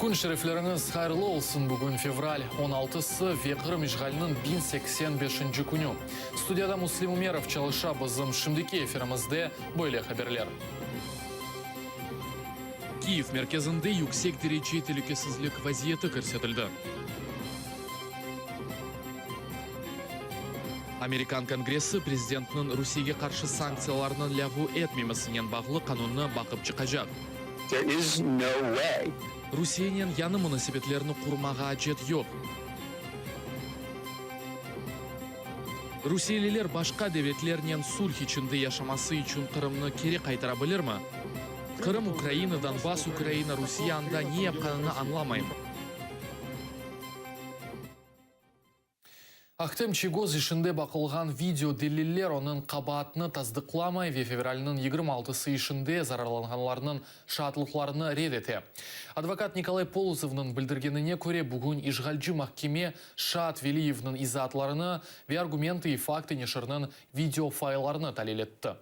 Күн шерефлеріңіз қайырлы олсын. Бүгін февраль 16-сы Веқырым ишғалінің 1085 күні. Студияда Муслим Умеров чалыша бізім шымдеке эфирімізде бойле хаберлер. Киев мерkezінде yüksek derece tehlikesizlik vaziyeti көрсетілді. Американ Конгрессы президентінің Русияға қаршы санкцияларының лягу етмемесінен бағылы қанунны бақып чықажақ. Русиянен яны мұнасебетлеріні құрмаға ажет yok. Русиялилер башқа девлетлерінен сульх içinde yaşaması için Қырымны кері қайтара білер ме? Қырым Украина, Донбасс Украина, Русия анда не yapқанını anlamayым. Ақтем Чегоз ішінде бақылған видео делиллер оның қабатыны таздықламай февральның 26-сы ішінде зарарланғанларының шатлықларыны редете. Адвокат Николай Полозовның білдіргеніне көре бүгін ишғалжы махкеме Шат Велиевның изатларыны ве аргументы и факты нешірінің видеофайларыны талелетті.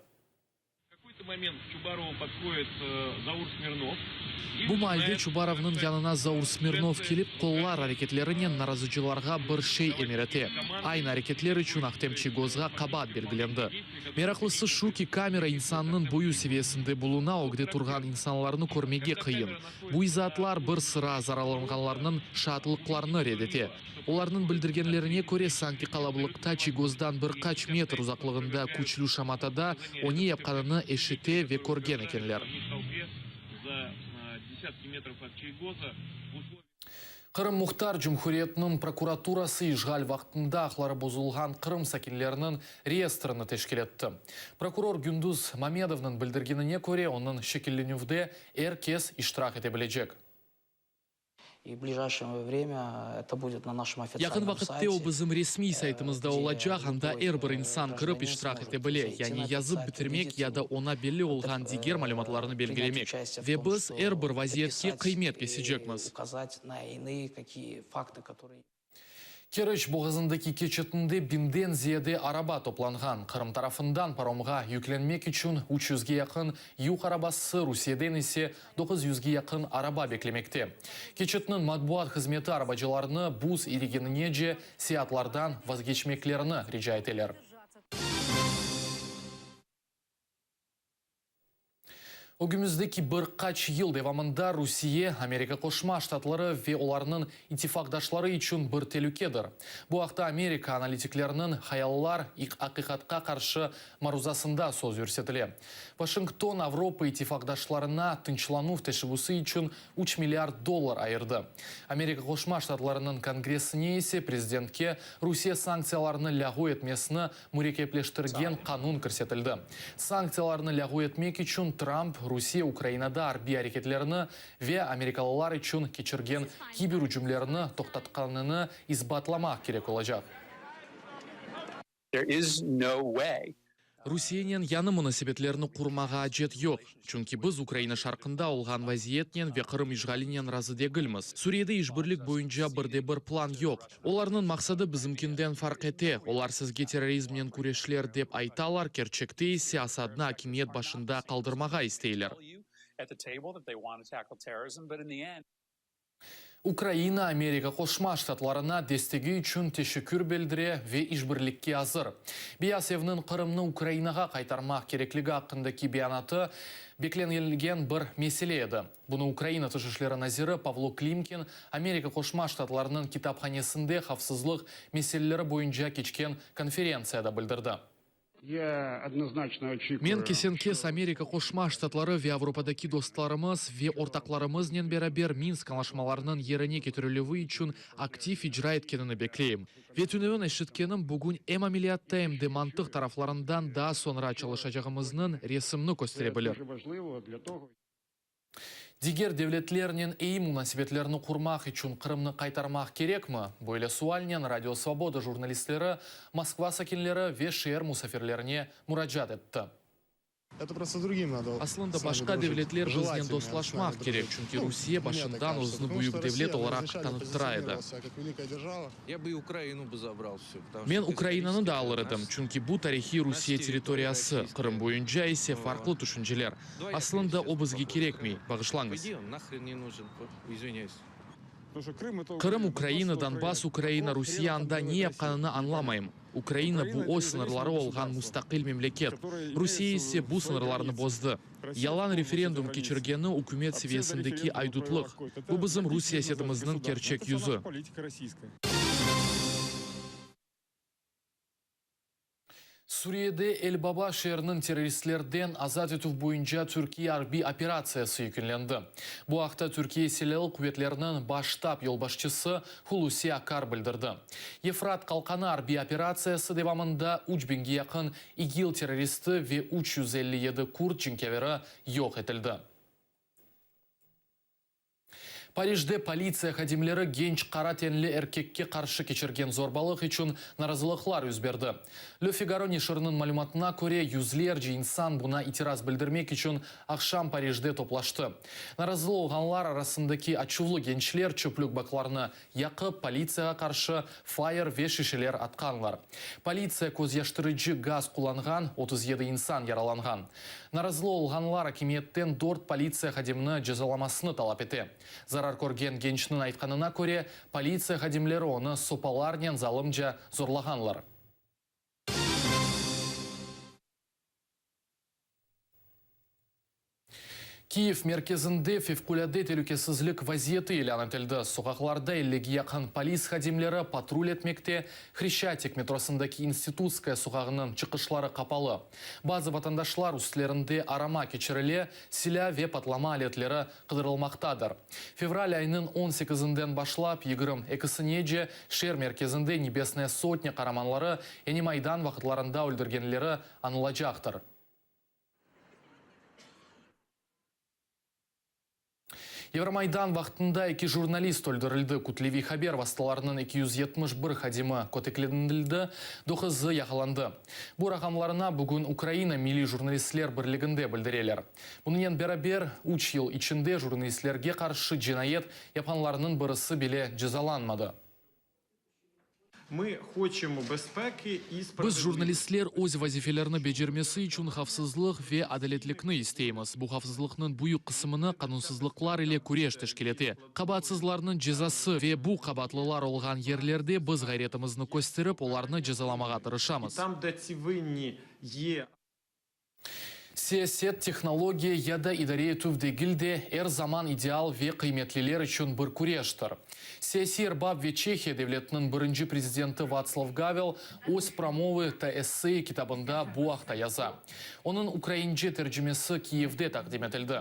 Бұл майде Чубаровның янына Заур Смирнов келіп, қоллар әрекетлерінен наразычыларға бір шей емерете. Айн әрекетлер үшін Ақтем Чегозға қабат белгіленді. Мерақлысы шуки камера инсанның бойы севесінде болуна оғде тұрған инсанларыны көрмеге қиын. Бұл изатлар бір sıra зараланғанларының шатылықларыны редете. Оларының білдіргенлеріне көре санки қалабылықта Чегоздан бір қач метр ұзақлығында күчлі шаматада оны япқаныны ешіте ве көрген екенлер. Қырым Мұхтар Жұмхуретінің прокуратурасы ишғал вақтында ақлары бұзылған Қырым сакинлерінің реестріні тешкелетті. Прокурор Гүндуз Мамедовның білдіргеніне көре оның шекелленуде әркез иштирак ете білежек. И в ближайшее время это будет на нашем официальном сайте. Якын вақытте о біздің ресми сайтымызда олачақ, анда әрбір инсан кіріп иштирак ете біле, яғни язып бітірмек, яда она белі олған дигер малюматларыны белгілемек. Ве біз әрбір вазиетке қимет кесежекміз. Указать на иные какие факты, которые... Керіш боғызындaki кечетінде бинден зияде араба топланған. Қырым тарафындан паромға юкленмек үшін 300-ге яқын юқ арабасы, Русияден есе 900-ге яқын араба беклемекте. Кечетінің матбуат қызметі арабачыларыны буз ирегеніне же сиятлардан вазгечмеклеріні рижа етелер. Өгіміздегі бір қач ел девамында Русия, Америка Қошма Штатлары ве оларының итифақдашлары үшін бір телукедір. Бұл ақта Америка аналитиклерінің хаяллар ақиқатқа қаршы марузасында сөз өрсетіле. Вашингтон Авропа итифақдашларына тынчылану тәшібісі үшін $3 миллиард айырды. Америка Қошма Штатларының конгрессіне есе президентке Русия санкцияларыны лягу етмесіні мұрекеплештірген қанун көрсетілді. Санкцияларыны лягу етмек үшін Трамп Русия Украинада арби әрекетлеріні ве америкалылар үшін кечірген кибер үжімлеріні тоқтатқаныны избатламақ керек олажақ. Русиянен яны мұнасебетлеріні құрмаға ажет yok. Чүнки біз Украина шарқында олған вазиетнен ве Қырым ишғалинен разы дегілміз. Сүреді ишбірлік бойынша бірде-бір план yok. Оларының мақсады bizimkinden fark ете. Олар сізге терроризмнен күрешлер деп айталар, керчекте есе Асадны акимиет башында қалдырмаға істейлер. Украина, Америка Қошма Штатларына дестегі үшін тешікүр белдіре ве ишбірлікке азыр. Биясевнің Қырымны Украинаға қайтармақ кереклігі ақындaki биянаты бекленген бір меселе еді. Бұны Украина тышышлері назиры Павло Климкин Америка Қошма Штатларының китапханесінде хавсызлық меселелері бойынша кечкен конференцияда білдірді. Мен кесен-кес Америка Қошма Штатлары ве Европадаки достларымыз ве ортақларымызнен берабер Минск анашмаларының еріне кетірілуі үшін актив ижра еткенini беклейм. Ветуневін әшіткенім бүгін эм амелиятта әмді мантық тарафларындан да sonra çalışacağımızның ресімні көстере білір. Дигер девлетлерінен ей мұнасибетлеріні құрмақ үшін Қырымны қайтармақ керек ме? Бойле суальнен Радио Свобода журналистлері Москва сакинлері ве ШР мұсафирлеріне мұраджат етті. Это просто другим надо. Aslında с нами başka дружить. devletler bizden Желательно с dostlaşmak нами gerek. дружить. Çünkü Ну, Rusiya мне так başından кажется, özünü потому büyük что devlet Россия, она olarak изначально tanıttıraydı. позиционировала себя как великая держава. Я бы и Украину бы забрал все. Men Ukrayna'nı da alırdım. Çünkü bu tarihi Rusiya territoriyası. Kırım boyunca ise farklı düşünceler. Aslında o bizge gerekmiyor. Bağışlanız. Иди, он нахрен не нужен. Извиняюсь. Kırım, Ukrayna, Donbas, Ukrayna, Rusiya anda ne yapkanını anlamayım. Ukrayna bu o sınırları olgan müstakil memleket. Rusiya ise bu sınırlarını bozdu. Yalan referendum geçirgeni hükümet seviyesindeki aydutluk. Bu bizim Rus siyasetimizin gerçek yüzü. Suriye'de Elbaba şehrinin teröristlerden azat etuf boyunca Türkiye harbi operasyası yükünlendi. Bu hafta Türkiye Silahlı Kuvvetlerinin baş ştab yolbaşçısı Hulusi Akar bildirdi. Efrat Kalkanı harbi operasyası devamında 3000'e yakın İGİL teröristi ve 357 Kurd cinkeveri yok edildi. Парижде полиция хадимлері genç қара тенлі erkekке қаршы кешірген зорбалық үшін наразылықлар үзберді. Le Figaro нешірінің малюматына көре yüzlerce insan buna itiraz bildirmek için akşam Parijde toplaştı. Narazılı olğanlar arasındaki açuvlu gençler çöplük baklarını yakıp politsiyaya karşı fire ve şişeler atkanlar. Politsiya көзяштырıcı gaz kullanğan, 37 insan yaralanğan. Narazılı olğanlar hakimiyetten 4 politsiya xadimini cezalamasını talap etti. Zarar көрген gençinin айтқанына көре, полиция xadimleri onu sopalarnen zalımca zorlağanlar. Киев мерkezinde fevkalade tehlikesizlik vaziyeti ilan edildi. Sokaklarda 50'ye yakın polis xadimleri patrul etmekte. Хрещатик metrosundaki institutskaya sokağının çıkışları kapalı. Bazı vatandaşlar üstlerinde arama geçirili, silah ve patlama aletleri kıdırılmaktadır. Fevral ayının 18'inden başlap 22'sine şehir merkezinde Nebesnaya Sotnya kahramanları Yeni Maydan vakitlarında öldürgenleri anılacaktır. Евромайдан вақтында 2 журналист öldürüldü. Kutlevi haber vasıtalarının 271 xadimi köteklenildi, 9'ı yakalandı. Bu rakamlarına bugün Ukrayna Milli Jurnalistler Birliği'nde bildireler. Bununla beraber 3 yıl içinde jurnalistlerge karşı cinayet yapanlarının birisi bile cezalanmadı. Biz jurnalistler öz vazifelerini becermesi için hafsızlık ve adaletlikni isteyimiz. Bu hafsızlıkның büyük kısmını kanunsuzluklar ile kureş teşkil etti. Kabatsızlarının cezası ve bu kabatlılar olgan yerlerde biz gayretimizni gösterip onlarını cezalamağa tırışamız. Siyaset, teknologiya ya da idare etüv degilde her zaman ideal ve kıymetliler için bir kureştir. Siyasi erbab ve Çehiya devletinin birinci prezidenti Václav Havel öz promovi ta essay kitabında bu haqda yaza. Onun Ukrayince tercümesi Kiyev'de takdim edildi.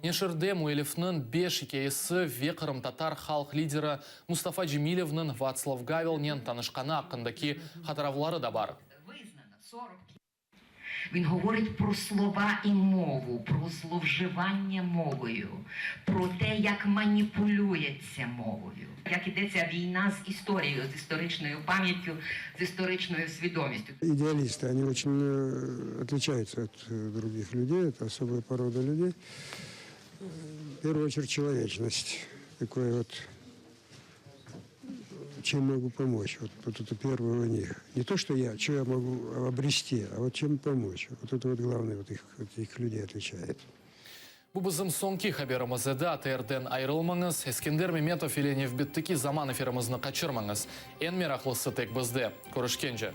Neşirde muellifinin 5 hikayesi ve Kırım Tatar halk lideri Mustafa Cemilev'nin Václav Havel'nen tanışkanı hakkındaki hataravları da var. Він говорить про слова і мову, про зловживання мовою, про те, як маніпулюється мовою, як ідеться війна з історією, з історичною пам'яттю, з історичною свідомістю. Идеалисты, они очень отличаются от других людей, это особая порода людей. В первую очередь человечность, такое вот, чем могу помочь, вот это первое у них. Не то, что что я могу обрести, а вот чем помочь. Вот это вот главное вот этих людей отличает. Bu bizim sonki haberimiz edi. ATR-den ayrılmanız. Eskender Memetov ile Nevbet'teki zaman efirimizni kaçırmanız. En meraklısı tek bizde. Görüşkence.